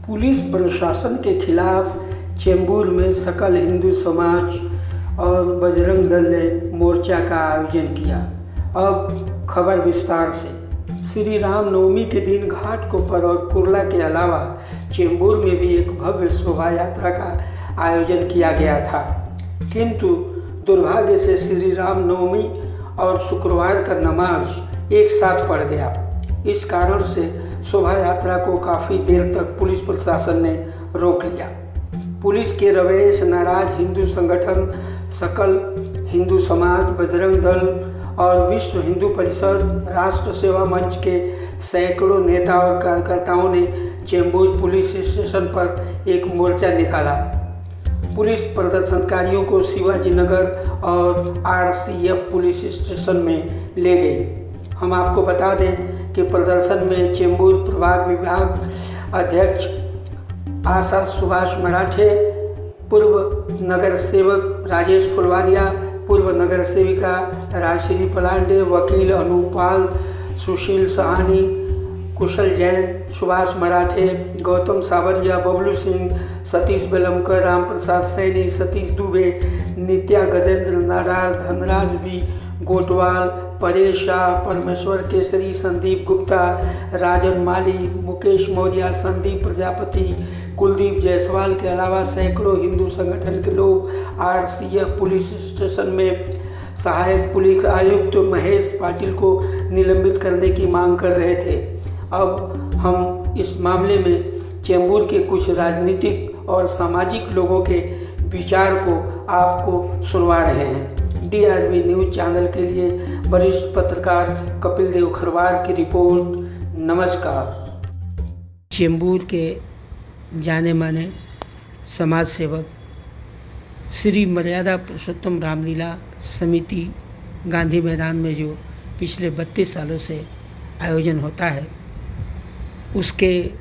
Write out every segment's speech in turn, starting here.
Police प्रशासन के खिलाफ चेंबूर में सकल हिंदू समाज और बजरंग दल ने मोर्चा का आयोजन किया। अब खबर विस्तार से। श्री राम नवमी के दिन घाटकोपर और कुर्ला के अलावा चेंबूर में भी एक भव्य शोभा यात्रा का आयोजन किया गया था, किंतु दुर्भाग्य से श्री राम नवमी और शुक्रवार का नमाज एक साथ पड़ गया। इस कारण से शोभा यात्रा को काफ़ी देर तक पुलिस प्रशासन ने रोक लिया। पुलिस के रवैये से नाराज हिंदू संगठन सकल हिंदू समाज, बजरंग दल और विश्व हिंदू परिषद, राष्ट्र सेवा मंच के सैकड़ों नेता और कार्यकर्ताओं ने चेंबूर पुलिस स्टेशन पर एक मोर्चा निकाला। पुलिस प्रदर्शनकारियों को शिवाजी नगर और आरसीएफ पुलिस स्टेशन में ले गई। हम आपको बता दें कि प्रदर्शन में चेंबूर प्रभाग विभाग अध्यक्ष आशा सुभाष मराठे, पूर्व नगर सेवक राजेश फुलवारिया, पूर्व नगर सेविका राजश्री पलांडे, वकील अनूपाल, सुशील सहानी, कुशल जैन, सुभाष मराठे, गौतम सावरिया, बबलू सिंह, सतीश बेलमकर, राम प्रसाद सैनी, सतीश दुबे, नित्या गजेंद्र नाडार, धनराज बी गोटवाल, परेश शाह, परमेश्वर केसरी, संदीप गुप्ता, राजन माली, मुकेश मौर्य, संदीप प्रजापति, कुलदीप जायसवाल के अलावा सैकड़ों हिंदू संगठन के लोग आरसीएफ पुलिस स्टेशन में सहायक पुलिस आयुक्त महेश पाटिल को निलंबित करने की मांग कर रहे थे। अब हम इस मामले में चेंबूर के कुछ राजनीतिक और सामाजिक लोगों के विचार को आपको सुनवा रहे हैं। डीआरबी न्यूज़ चैनल के लिए वरिष्ठ पत्रकार कपिल देव खरवार की रिपोर्ट। नमस्कार। चेंबूर के जाने माने समाज सेवक श्री मर्यादा पुरुषोत्तम रामलीला समिति गांधी मैदान में जो पिछले 32 सालों से आयोजन होता है, उसके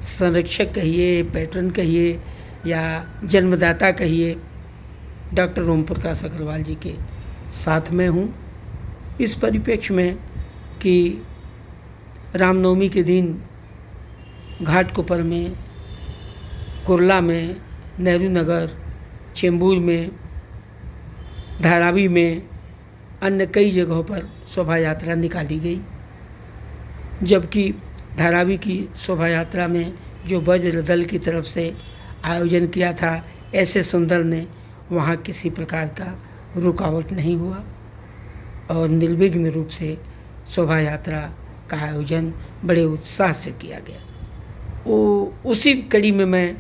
संरक्षक कहिए, पैटर्न कहिए या जन्मदाता कहिए, डॉक्टर ओम प्रकाश अग्रवाल जी के साथ में हूँ। इस परिप्रेक्ष्य में कि रामनवमी के दिन घाटकोपर में, कुर्ला में, नेहरू नगर, चेंबूर में, धारावी में, अन्य कई जगहों पर शोभा यात्रा निकाली गई। जबकि धारावी की शोभा यात्रा में जो वज्र दल की तरफ से आयोजन किया था, ऐसे सुंदर ने वहाँ किसी प्रकार का रुकावट नहीं हुआ और निर्विघ्न रूप से शोभा यात्रा का आयोजन बड़े उत्साह से किया गया। उसी कड़ी में मैं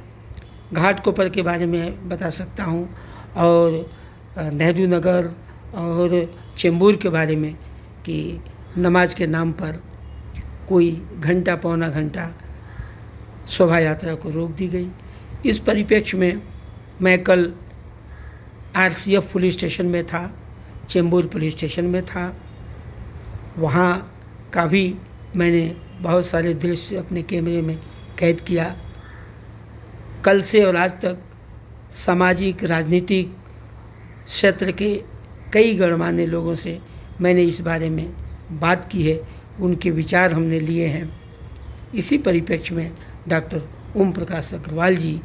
घाटकोपर के बारे में बता सकता हूँ और नेहरू नगर और चेंबूर के बारे में कि नमाज के नाम पर कोई घंटा पौना घंटा शोभा यात्रा को रोक दी गई। इस परिप्रेक्ष्य में मैं कल आरसीएफ पुलिस स्टेशन में था, चेंबूर पुलिस स्टेशन में था। वहाँ का भी मैंने बहुत सारे दृश्य अपने कैमरे में कैद किया। कल से और आज तक सामाजिक राजनीतिक क्षेत्र के कई गणमान्य लोगों से मैंने इस बारे में बात की है, उनके विचार हमने लिए हैं। इसी परिप्रेक्ष्य में डॉक्टर ओम प्रकाश अग्रवाल जी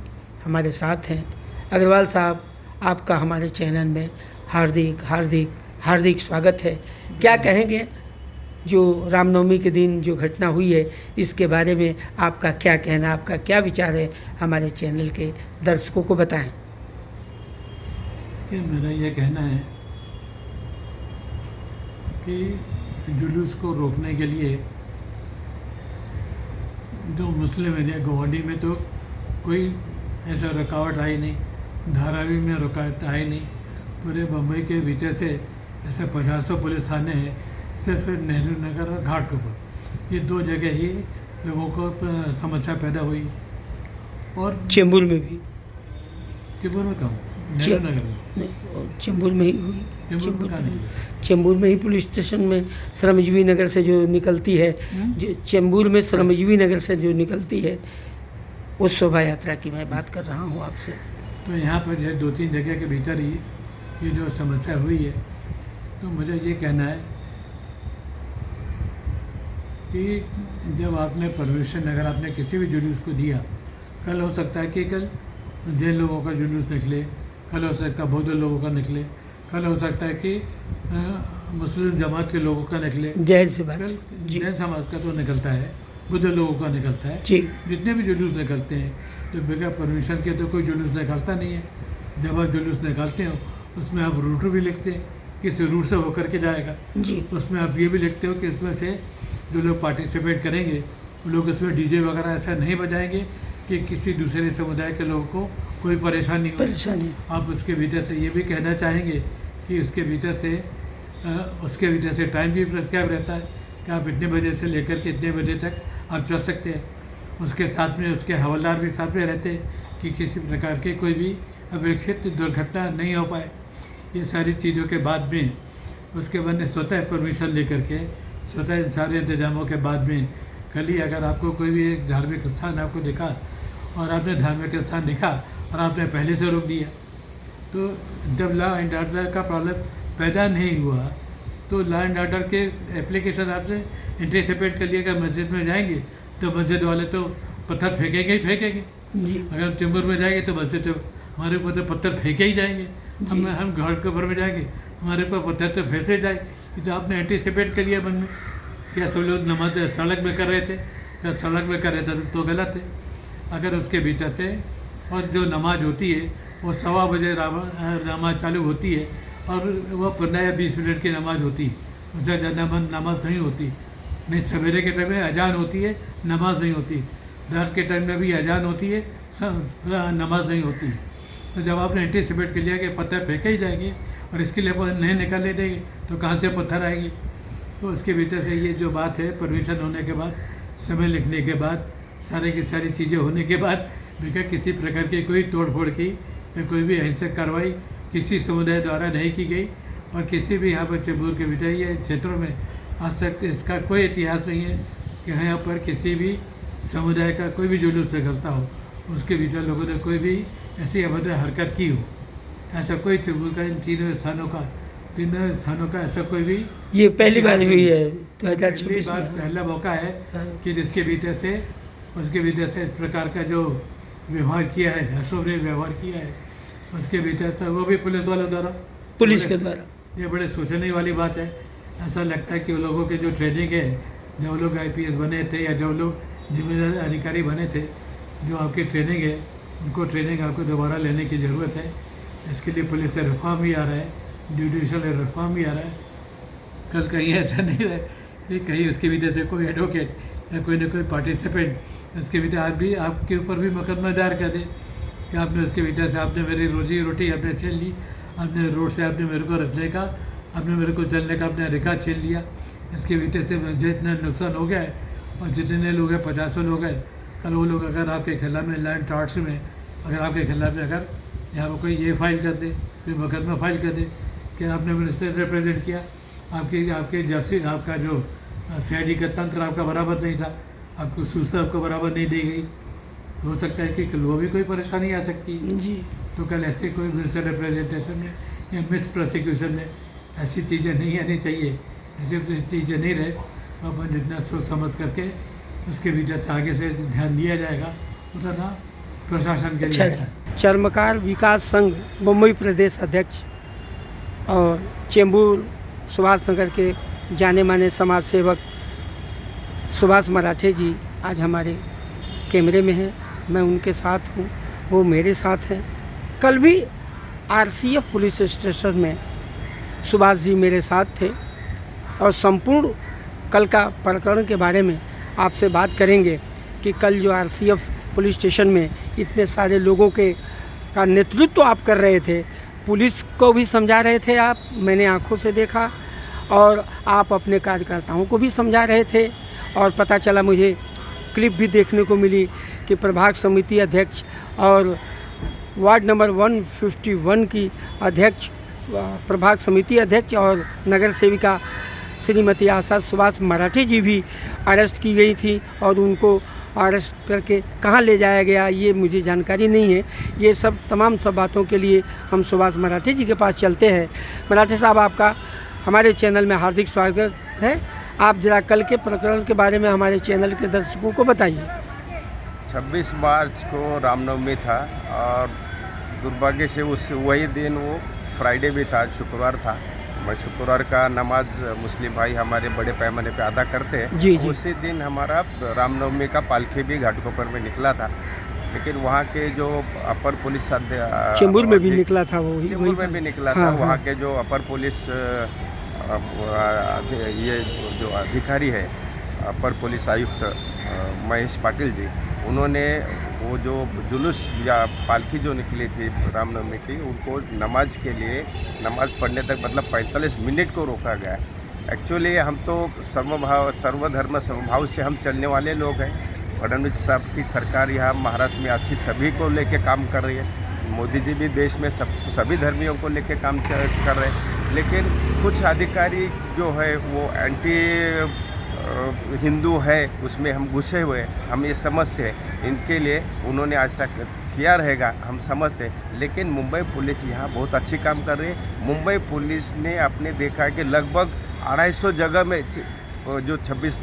हमारे साथ हैं। अग्रवाल साहब, आपका हमारे चैनल में हार्दिक हार्दिक हार्दिक स्वागत है। क्या कहेंगे, जो रामनवमी के दिन जो घटना हुई है, इसके बारे में आपका क्या कहना, आपका क्या विचार है, हमारे चैनल के दर्शकों को बताएं। मेरा ये कहना है कि जुलूस को रोकने के लिए जो मुस्लिम एरिया गुवाहाटी में तो कोई ऐसा रुकावट आई नहीं, धारावी में रुकावट आई नहीं, पूरे बम्बई के भीतर से ऐसे 50 पुलिस थाने हैं, सिर्फ नेहरू नगर और घाटकोपर, ये 2 जगह ही लोगों को समस्या पैदा हुई। और चेंबूर में भी, चेंबूर में कहाँ, नेहरू नगर में नहीं, चेंबूर में ही हुई। चेंबूर में ही पुलिस स्टेशन में श्रमजीवी नगर से जो निकलती है, जो चेंबूर में श्रमजीवी नगर से जो निकलती है, उस शोभा यात्रा की मैं बात कर रहा हूँ आपसे। तो यहाँ पर जो 2-3 जगह के भीतर ही ये जो समस्या हुई है, तो मुझे ये कहना है कि जब आपने परमेश्वर नगर आपने किसी भी जुलूस को दिया कल हो सकता है कि कल जैन लोगों का जुलूस निकले, कल हो सकता है बौद्ध लोगों का निकले, कल हो सकता है कि मुस्लिम जमात के लोगों का निकले, जैन से बात कल जी जैन समाज का तो निकलता है, बुद्ध लोगों का निकलता है। जी जितने भी जुलूस निकलते हैं तो बगैर परमिशन के तो कोई जुलूस निकलता नहीं है। जब आप जुलूस निकालते हो उसमें आप रूट भी लिखते हैं, किस रूट से होकर के जाएगा। जी उसमें आप ये भी लिखते हो कि इसमें से जो लोग पार्टिसिपेट करेंगे वो लोग इसमें डीजे वगैरह ऐसा नहीं बजाएंगे कि किसी दूसरे समुदाय के लोगों को कोई परेशानी हो। परेशानी आप उसके भीतर से ये भी कहना चाहेंगे कि उसके भीतर से टाइम भी प्रिस्क्राइब रहता है कि आप इतने बजे से लेकर के इतने बजे तक आप चल सकते हैं। उसके साथ में उसके हवलदार भी साथ में रहते हैं कि किसी प्रकार की कोई भी अपेक्षित दुर्घटना नहीं हो पाए। ये सारी चीज़ों के बाद में उसके बाद में स्वतः परमिशन लेकर के स्वतः इन सारे इंतजामों के बाद में कल ही अगर आपको कोई भी एक धार्मिक स्थान आपको दिखा और आपने धार्मिक स्थान देखा और आपने पहले से रोक दिया, तो जब लॉ एंड ऑर्डर का प्रॉब्लम पैदा नहीं हुआ तो लॉ एंड ऑर्डर के एप्लीकेशन आपने एंटिसिपेट कर लिया कि मस्जिद में जाएंगे तो मस्जिद वाले तो पत्थर फेंकेंगे ही फेंकेंगे। जी अगर चैम्बर में जाएंगे तो मस्जिद तो हमारे ऊपर तो पत्थर फेंके ही जाएंगे। हम घर के ऊपर में जाएंगे हमारे ऊपर पत्थर तो फेंसे जाए। ये तो आपने एंटिसिपेट कर लिया मन में। क्या सब लोग नमाज सड़क में कर रहे थे, क्या सड़क में कर रहे थे तो गलत है। अगर उसके भीतर से और जो नमाज होती है वो 1:15 बजे नमाज चालू होती है और वह 15 या 20 मिनट की नमाज होती है, उससे ज़्यादा नमाज नहीं होती। नहीं, सवेरे के टाइम में अजान होती है, नमाज नहीं होती। रात के टाइम में भी अजान होती है, नमाज नहीं होती। तो जब आपने एंटिसिपेट कर लिया कि पत्थर फेंके ही जाएंगे और इसके लिए नहीं निकालने देंगे तो कहाँ से पत्थर आएंगे। तो उसके भीतर से ये जो बात है परमिशन होने के बाद, समय लिखने के बाद, सारे की सारी चीज़ें होने के बाद देखा किसी प्रकार की कोई तोड़फोड़ की या कोई भी अहिंसक कार्रवाई किसी समुदाय द्वारा नहीं की गई। और किसी भी यहाँ पर चैम्बूर के भीतर या क्षेत्रों में आज तक इसका कोई इतिहास नहीं है कि यहाँ पर किसी भी समुदाय का कोई भी जुलूस निकलता हो उसके भीतर लोगों ने कोई भी ऐसी अभद्र हरकत की हो। ऐसा कोई चैम्बूर का इन तीनों स्थानों का ऐसा कोई भी ये पहली बार हुई है पहली 2026 बार में। पहला मौका है हाँ। कि जिसके भीतर से उसके भीतर से इस प्रकार का जो व्यवहार किया है, अशोभनीय व्यवहार किया है, उसके भीतर से वो भी पुलिस वालों द्वारा, पुलिस के द्वारा। ये बड़े सोचने वाली बात है। ऐसा लगता है कि वो लोगों के जो ट्रेनिंग है, जो लोग IPS बने थे या जो लोग जिम्मेदार अधिकारी बने थे, जो आपकी ट्रेनिंग है उनको ट्रेनिंग आपको दोबारा लेने की ज़रूरत है। इसके लिए पुलिस से रिफॉर्म भी आ रहा है, जुडिशल रिफॉर्म भी आ रहा है। कल कहीं ऐसा नहीं रहे कि कहीं उसके भीतर से कोई एडवोकेट या कोई ना कोई पार्टिसिपेंट उसके भीतर आज भी आपके ऊपर भी मुकदमा दायर कर दे कि आपने उसके भीतर से आपने मेरी रोजी रोटी आपने छीन ली, आपने रोड से आपने मेरे को रखने का, आपने मेरे को चलने का अपने अधिकार छीन लिया। इसके भीतर से मुझे इतना नुकसान हो गया है और जितने लोग हैं 50 लोग हैं, कल वो लोग अगर आपके खिलाफ में लैंड टार्ट्स में अगर आपके खिलाफ में अगर यहाँ पर कोई ये फाइल कर दे, कोई मुकदमा फाइल कर दे कि आपने मिनिस्टर रिप्रेजेंट किया, आपके जैसे आपका जो CID का तंत्र आपका बराबर नहीं था, आपको सूचना आपको बराबर नहीं दी गई, तो हो सकता है कि कल वो भी कोई परेशानी आ सकती है। जी तो कल ऐसे कोई मिनिस्टर रिप्रेजेंटेशन में या मिस प्रोसिक्यूशन में ऐसी चीज़ें नहीं आनी चाहिए। ऐसी चीज़ें नहीं रहे तो अपन जितना सोच समझ करके उसके भीतर से आगे से ध्यान दिया जाएगा उतना प्रशासन के लिए अच्छा है। चर्मकार विकास संघ मुंबई प्रदेश अध्यक्ष और चैम्बूर सुभाष नगर के जाने माने समाज सेवक सुभाष मराठे जी आज हमारे कैमरे में हैं। मैं उनके साथ हूँ, वो मेरे साथ हैं। कल भी RCF पुलिस स्टेशन में सुभाष जी मेरे साथ थे और संपूर्ण कल का प्रकरण के बारे में आपसे बात करेंगे कि कल जो RCF पुलिस स्टेशन में इतने सारे लोगों का नेतृत्व आप कर रहे थे, पुलिस को भी समझा रहे थे आप, मैंने आंखों से देखा, और आप अपने कार्यकर्ताओं को भी समझा रहे थे। और पता चला, मुझे क्लिप भी देखने को मिली कि प्रभाग समिति अध्यक्ष और वार्ड नंबर 151 की अध्यक्ष, प्रभाग समिति अध्यक्ष और नगर सेविका श्रीमती आशा सुभाष मराठे जी भी अरेस्ट की गई थी और उनको अरेस्ट करके कहाँ ले जाया गया ये मुझे जानकारी नहीं है। ये सब तमाम बातों के लिए हम सुभाष मराठे जी के पास चलते हैं। मराठे साहब, आपका हमारे चैनल में हार्दिक स्वागत है। आप जरा कल के प्रकरण के बारे में हमारे चैनल के दर्शकों को बताइए। 26 मार्च को रामनवमी था और दुर्भाग्य से उस वही दिन वो फ्राइडे भी था, शुक्रवार था। मैं शुक्रवार का नमाज मुस्लिम भाई हमारे बड़े पैमाने पे अदा करते हैं। जी, जी। उसी दिन हमारा रामनवमी का पालकी भी घाटकोपर में निकला था, लेकिन वहाँ के जो अपर पुलिस चेंबूर में भी निकला था वो चेंबूर में भी निकला था। वहाँ के जो अपर पुलिस ये जो अधिकारी है, अपर पुलिस आयुक्त महेश पाटिल जी, उन्होंने वो जो जुलूस या पालकी जो निकली थी रामनवमी की, उनको नमाज के लिए नमाज पढ़ने तक मतलब 45 मिनट को रोका गया। एक्चुअली हम तो सर्वधर्म समभाव से हम चलने वाले लोग हैं। फडणवीस साहब की सरकार यहाँ महाराष्ट्र में अच्छी सभी को लेके काम कर रही है। मोदी जी भी देश में सभी धर्मियों को लेके काम कर रहे हैं, लेकिन कुछ अधिकारी जो है वो एंटी हिंदू है, उसमें हम घुसे हुए हैं। हम ये समझते हैं, इनके लिए उन्होंने ऐसा किया रहेगा, हम समझते हैं। लेकिन मुंबई पुलिस यहाँ बहुत अच्छी काम कर रही है। मुंबई पुलिस ने आपने देखा है कि लगभग 250 जगह में जो 26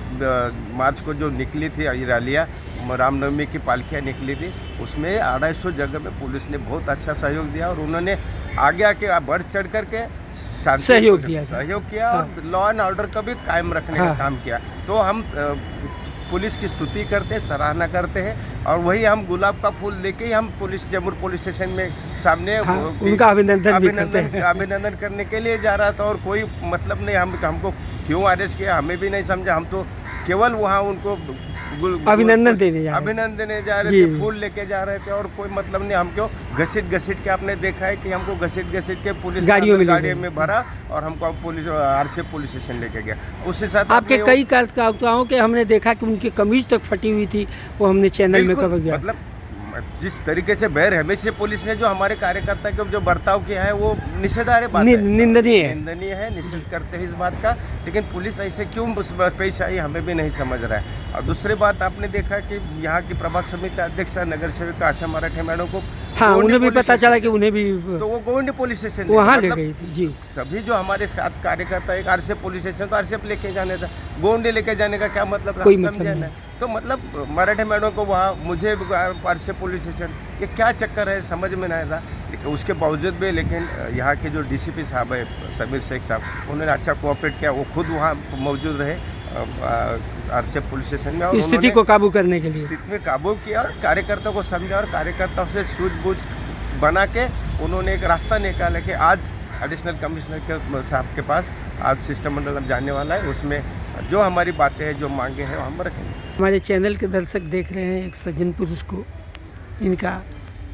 मार्च को जो निकली थी रैलियाँ, रामनवमी की पालकियाँ निकली थी, उसमें 250 जगह में पुलिस ने बहुत अच्छा सहयोग दिया और उन्होंने आगे आके बढ़ चढ़ करके सहयोग किया और लॉ एंड ऑर्डर का भी कायम रखने का काम किया। तो हम पुलिस की स्तुति करते हैं, सराहना करते हैं और वही हम गुलाब का फूल लेके ही हम चेंबूर पुलिस स्टेशन में सामने उनका अभिनंदन करने के लिए जा रहा था। और कोई मतलब नहीं हमको क्यों अरेस्ट किया हमें भी नहीं समझा। हम तो केवल वहाँ उनको अभिनंदन देने जा रहे थे, फूल लेके जा रहे थे और कोई मतलब नहीं। हमको घसीट के आपने देखा है कि हमको घसीट के पुलिस गाड़ियों में भरा और हमको पुलिस आरसीएफ पुलिस स्टेशन लेके गया। उसके साथ आपके कई कार्यकर्ताओं के हमने देखा कि उनकी कमीज तक फटी हुई थी, वो हमने चैनल में कवर किया। मतलब जिस तरीके से बहरहमी से पुलिस ने जो हमारे कार्यकर्ता के जो बर्ताव किया है वो निषेधार्ह बात है, निंदनीय है, निषेध करते हैं इस बात का। लेकिन पुलिस ऐसे क्यों पेश आई हमें भी नहीं समझ रहा है। और दूसरी बात आपने देखा कि यहाँ की प्रभाग समिति अध्यक्ष नगर सेवक आशा मराठे मैडम को उन्हें भी पता चला कि उन्हें भी तो वो गोविंद पुलिस स्टेशन वहाँ ले गई थी। जी, सभी जो हमारे साथ कार्यकर्ता एक आरसीएफ पुलिस स्टेशन तो आरसीएफ लेके जाने था, गोविंद लेके जाने का क्या मतलब, कोई मतलब नहीं। तो मतलब मराठे मैडम को वहाँ मुझे आरसीएफ पुलिस स्टेशन, ये क्या चक्कर है समझ में नहीं आता। उसके बावजूद भी लेकिन यहाँ के जो डीसीपी साहब है समीर शेख साहब, उन्होंने अच्छा कोऑपरेट किया। वो खुद वहाँ मौजूद रहे आरसीएफ पुलिस स्टेशन में और स्थिति को काबू करने के लिए स्थिति में काबू किया और कार्यकर्ताओं को समझा और कार्यकर्ताओं से सूझबूझ बना के उन्होंने एक रास्ता निकाला कि आज एडिशनल कमिश्नर के साहब के पास आज शिष्टमंडल जाने वाला है, उसमें जो हमारी बातें हैं जो मांगे हैं हम रखेंगे। हमारे चैनल के दर्शक देख रहे हैं एक सज्जन पुरुष को, इनका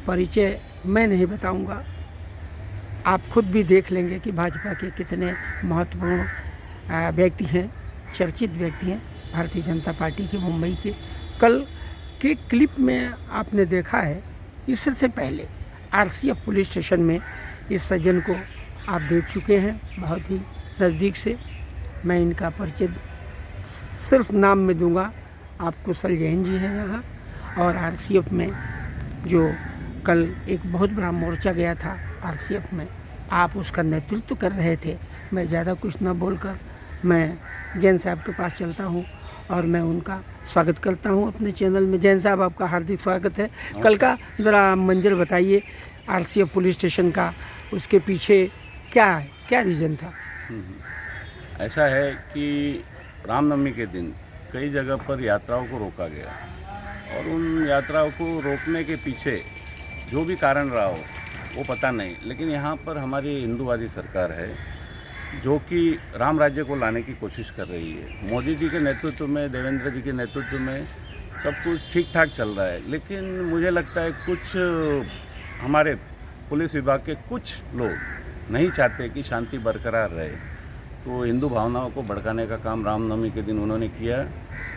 परिचय मैं नहीं बताऊंगा, आप खुद भी देख लेंगे कि भाजपा के कितने महत्वपूर्ण व्यक्ति हैं, चर्चित व्यक्ति हैं भारतीय जनता पार्टी के मुंबई के। कल के क्लिप में आपने देखा है, इससे पहले आरसीएफ पुलिस स्टेशन में इस सज्जन को आप देख चुके हैं बहुत ही नज़दीक से। मैं इनका परिचय सिर्फ नाम में दूंगा आपको। कुशल जैन जी हैं यहाँ, और आरसीएफ में जो कल एक बहुत बड़ा मोर्चा गया था आरसीएफ में, आप उसका नेतृत्व कर रहे थे। मैं ज़्यादा कुछ न बोलकर मैं जैन साहब के पास चलता हूँ और मैं उनका स्वागत करता हूँ अपने चैनल में। जैन साहब, आपका हार्दिक स्वागत है। कल का ज़रा मंजर बताइए आरसीएफ पुलिस स्टेशन का, उसके पीछे क्या रीज़न था? ऐसा है कि रामनवमी के दिन कई जगह पर यात्राओं को रोका गया और उन यात्राओं को रोकने के पीछे जो भी कारण रहा हो वो पता नहीं, लेकिन यहाँ पर हमारी हिंदूवादी सरकार है जो कि राम राज्य को लाने की कोशिश कर रही है। मोदी जी के नेतृत्व में, देवेंद्र जी के नेतृत्व में सब कुछ ठीक ठाक चल रहा है, लेकिन मुझे लगता है कुछ हमारे पुलिस विभाग के कुछ लोग नहीं चाहते कि शांति बरकरार रहे, तो हिंदू भावनाओं को भड़काने का काम रामनवमी के दिन उन्होंने किया।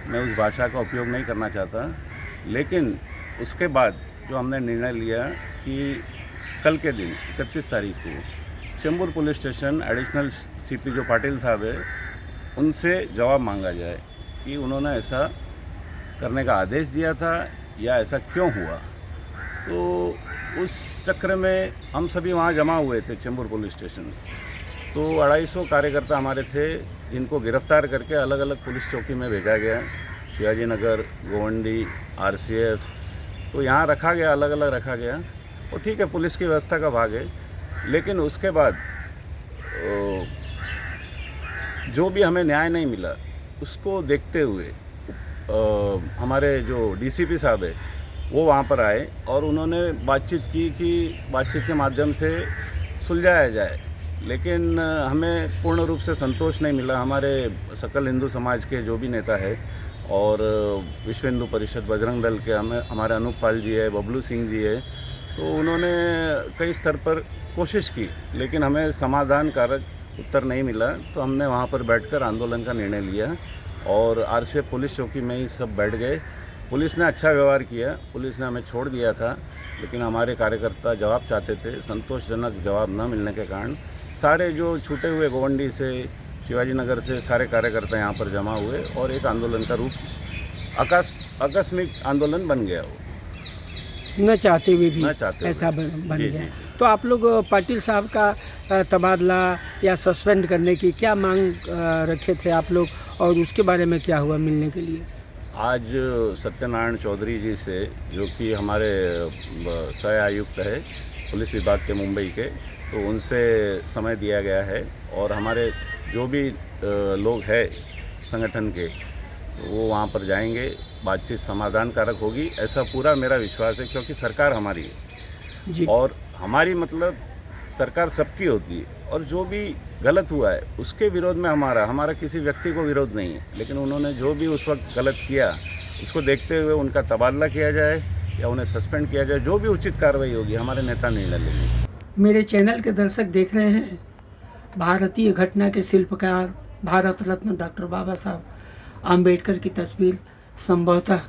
मैं उस भाषा का उपयोग नहीं करना चाहता, लेकिन उसके बाद जो हमने निर्णय लिया कि कल के दिन 31 तारीख को Chembur police station additional CP जो पाटिल साहब है उनसे जवाब मांगा जाए कि उन्होंने ऐसा करने का आदेश दिया था या ऐसा क्यों हुआ। तो उस चक्र में हम सभी वहाँ जमा हुए थे चेंबूर पुलिस स्टेशन। तो 250 कार्यकर्ता हमारे थे जिनको गिरफ्तार करके अलग अलग पुलिस चौकी में भेजा गया। शिवाजी नगर, गोवंडी, आरसीएफ, तो यहाँ रखा गया, अलग अलग रखा गया। और ठीक है, पुलिस की व्यवस्था का भाग है, लेकिन उसके बाद जो भी हमें न्याय नहीं मिला उसको देखते हुए हमारे जो डीसीपी साहब है वो वहाँ पर आए और उन्होंने बातचीत की कि बातचीत के माध्यम से सुलझाया जाए, लेकिन हमें पूर्ण रूप से संतोष नहीं मिला। हमारे सकल हिंदू समाज के जो भी नेता है और विश्व हिंदू परिषद बजरंग दल के हमारे अनूप पाल जी है, बबलू सिंह जी है, तो उन्होंने कई स्तर पर कोशिश की, लेकिन हमें समाधानकारक उत्तर नहीं मिला। तो हमने वहाँ पर बैठकर आंदोलन का निर्णय लिया और आरसीएफ पुलिस चौकी में ही सब बैठ गए। पुलिस ने अच्छा व्यवहार किया, पुलिस ने हमें छोड़ दिया था, लेकिन हमारे कार्यकर्ता जवाब चाहते थे। संतोषजनक जवाब न मिलने के कारण सारे जो छूटे हुए गोवंडी से, शिवाजी नगर से सारे कार्यकर्ता यहाँ पर जमा हुए और एक आंदोलन का रूप आकस्मिक आंदोलन बन गया। वो न चाहते हुए भी न चाहते ऐसा हुए। बन जी, गया। जी। तो आप लोग पाटिल साहब का तबादला या सस्पेंड करने की क्या मांग रखे थे आप लोग, और उसके बारे में क्या हुआ मिलने के लिए? आज सत्यनारायण चौधरी जी से, जो कि हमारे सह आयुक्त है पुलिस विभाग के मुंबई के, तो उनसे समय दिया गया है और हमारे जो भी लोग हैं संगठन के, वो वहाँ पर जाएंगे, बातचीत समाधानकारक होगी, ऐसा पूरा मेरा विश्वास है। क्योंकि सरकार हमारी है जी। और हमारी मतलब सरकार सबकी होती है, और जो भी गलत हुआ है उसके विरोध में हमारा किसी व्यक्ति को विरोध नहीं है, लेकिन उन्होंने जो भी उस वक्त गलत किया उसको देखते हुए उनका तबादला किया जाए या उन्हें सस्पेंड किया जाए, जो भी उचित कार्रवाई होगी हमारे नेता निर्णय लेंगे। मेरे चैनल के दर्शक देख रहे हैं भारतीय घटना के शिल्पकार भारत रत्न डॉक्टर बाबा साहब आम्बेडकर की तस्वीर, संभवतः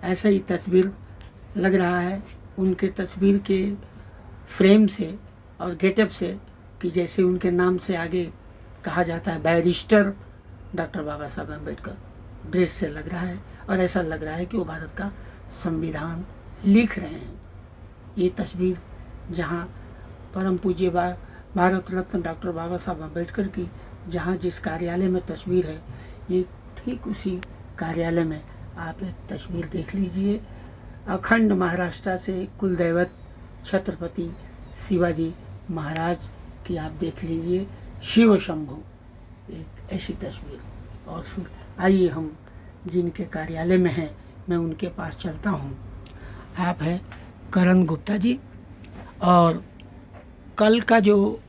ऐसा ही तस्वीर लग रहा है उनके तस्वीर के फ्रेम से और गेटअप से, कि जैसे उनके नाम से आगे कहा जाता है बैरिस्टर डॉक्टर बाबा साहब आम्बेडकर, ड्रेस से लग रहा है। और ऐसा लग रहा है कि वो भारत का संविधान लिख रहे हैं। ये तस्वीर जहाँ परम पूज्य भारत रत्न डॉक्टर बाबा साहब आम्बेडकर की जहाँ जिस कार्यालय में तस्वीर है, ये ठीक उसी कार्यालय में आप एक तस्वीर देख लीजिए। अखंड महाराष्ट्र से कुलदैवत छत्रपति शिवाजी महाराज की आप देख लीजिए, शिव शंभु, एक ऐसी तस्वीर। और फिर आइए हम जिनके कार्यालय में हैं, मैं उनके पास चलता हूँ। आप हैं करण गुप्ता जी, और कल का जो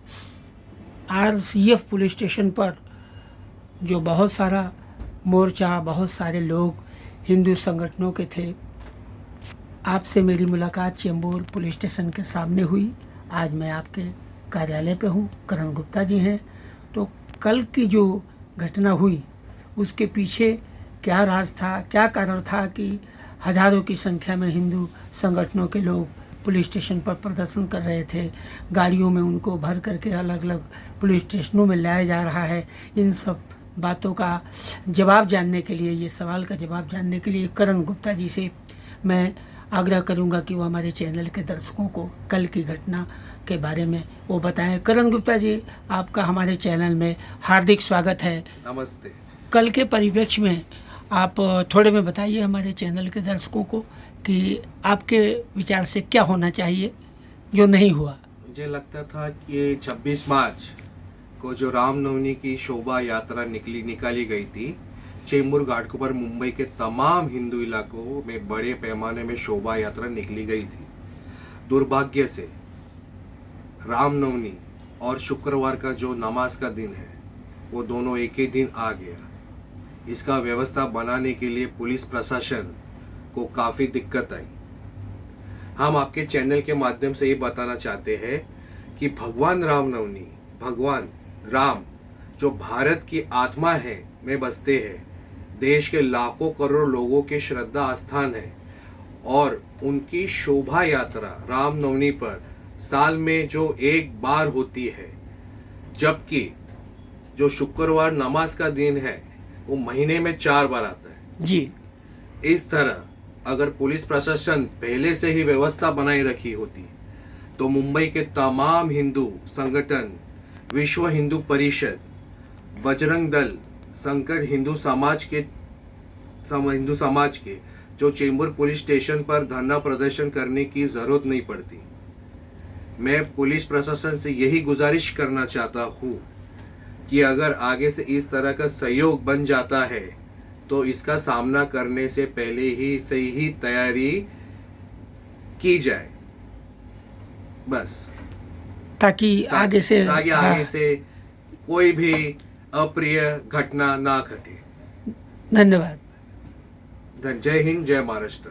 आरसीएफ पुलिस स्टेशन पर जो बहुत सारा मोर्चा, बहुत सारे लोग हिंदू संगठनों के थे, आपसे मेरी मुलाकात चेंबूर पुलिस स्टेशन के सामने हुई। आज मैं आपके कार्यालय पे हूँ, करण गुप्ता जी हैं। तो कल की जो घटना हुई उसके पीछे क्या राज था, क्या कारण था कि हज़ारों की संख्या में हिंदू संगठनों के लोग पुलिस स्टेशन पर प्रदर्शन कर रहे थे, गाड़ियों में उनको भर करके अलग अलग पुलिस स्टेशनों में लाया जा रहा है। इन सब बातों का जवाब जानने के लिए, ये सवाल का जवाब जानने के लिए करण गुप्ता जी से मैं आग्रह करूंगा कि वो हमारे चैनल के दर्शकों को कल की घटना के बारे में वो बताएं। करण गुप्ता जी, आपका हमारे चैनल में हार्दिक स्वागत है। नमस्ते। कल के परिप्रेक्ष्य में आप थोड़े में बताइए हमारे चैनल के दर्शकों को कि आपके विचार से क्या होना चाहिए जो नहीं हुआ। मुझे लगता था कि 26 मार्च को जो रामनवमी की शोभा यात्रा निकाली गई थी, चेंबूर घाटकोपर मुंबई के तमाम हिंदू इलाकों में बड़े पैमाने में शोभा यात्रा निकली गई थी। दुर्भाग्य से रामनवमी और शुक्रवार का जो नमाज का दिन है, वो दोनों एक ही दिन आ गया। इसका व्यवस्था बनाने के लिए पुलिस प्रशासन को काफ़ी दिक्कत आई। हम आपके चैनल के माध्यम से ये बताना चाहते हैं कि भगवान रामनवमी, भगवान राम जो भारत की आत्मा है में बसते हैं, देश के लाखों करोड़ लोगों के श्रद्धा स्थान है, और उनकी शोभा यात्रा रामनवमी पर साल में जो एक बार होती है, जबकि जो शुक्रवार नमाज का दिन है वो महीने में 4 बार आता है जी। इस तरह अगर पुलिस प्रशासन पहले से ही व्यवस्था बनाई रखी होती तो मुंबई के तमाम हिंदू संगठन, विश्व हिंदू परिषद, बजरंग दल, संकर हिंदू समाज के जो चेंबूर पुलिस स्टेशन पर धरना प्रदर्शन करने की ज़रूरत नहीं पड़ती। मैं पुलिस प्रशासन से यही गुजारिश करना चाहता हूँ कि अगर आगे से इस तरह का सहयोग बन जाता है तो इसका सामना करने से पहले ही से ही तैयारी की जाए, बस ताकि आगे से ताकि हाँ, आगे से कोई भी अप्रिय घटना ना घटे। धन्यवाद। जय हिंद, जय महाराष्ट्र।